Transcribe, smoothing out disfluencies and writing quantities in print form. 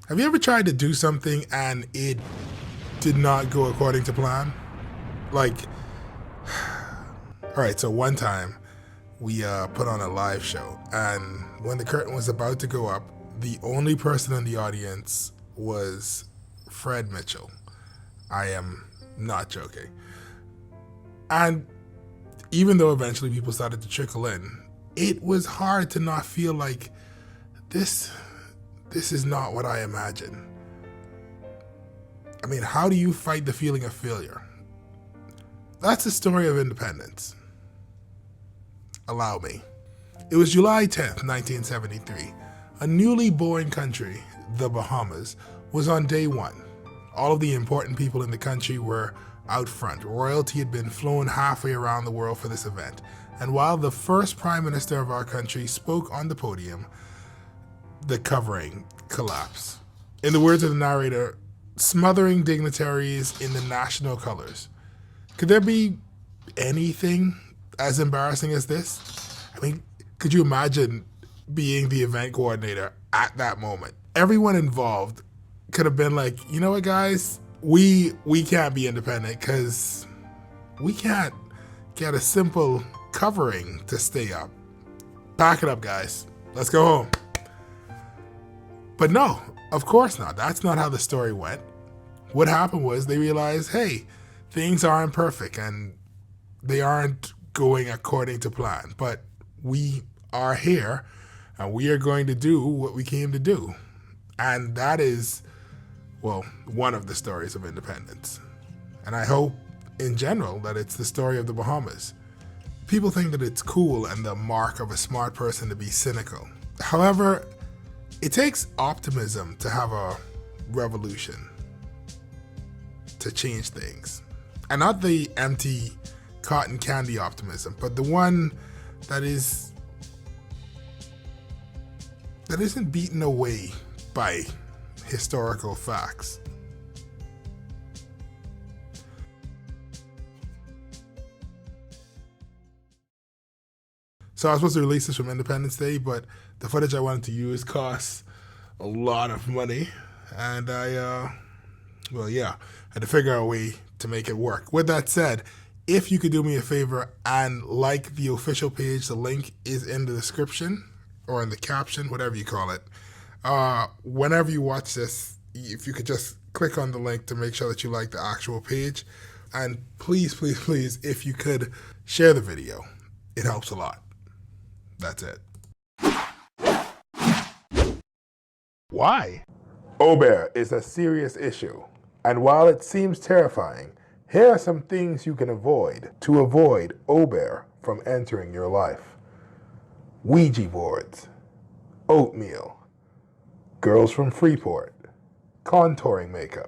Have you ever tried to do something and it did not go according to plan? Like, all right, so one time we put on a live show, and when the curtain was about to go up, the only person in the audience was Fred Mitchell. I am not joking. And even though eventually people started to trickle in, it was hard to not feel like this is not what I imagined. I mean, how do you fight the feeling of failure? That's the story of independence. Allow me. It was July 10th, 1973. A newly born country, the Bahamas, was on day one. All of the important people in the country were out front. Royalty had been flown halfway around the world for this event. And while the first prime minister of our country spoke on the podium, the covering collapsed. In the words of the narrator, smothering dignitaries in the national colors. Could there be anything as embarrassing as this? I mean, could you imagine being the event coordinator at that moment? Everyone involved could have been like, you know what, guys? We can't be independent because we can't get a simple covering to stay up. Pack it up, guys. Let's go home. But no, of course not. That's not how the story went. What happened was they realized, hey, things aren't perfect and they aren't going according to plan. But we are here and we are going to do what we came to do. And that is, well, one of the stories of independence. And I hope, in general, that it's the story of the Bahamas. People think that it's cool and the mark of a smart person to be cynical. However, it takes optimism to have a revolution, to change things. And not the empty cotton candy optimism, but the one that isn't beaten away by historical facts. So I was supposed to release this from Independence Day, but the footage I wanted to use costs a lot of money, and I had to figure out a way to make it work. With that said, if you could do me a favor and like the official page, the link is in the description or in the caption, whatever you call it. Whenever you watch this, if you could just click on the link to make sure that you like the actual page. And please, please, please, if you could share the video, it helps a lot. That's it. Why? Obeah is a serious issue. And while it seems terrifying, here are some things you can avoid to avoid Obeah from entering your life. Ouija boards, oatmeal, girls from Freeport, contouring makeup,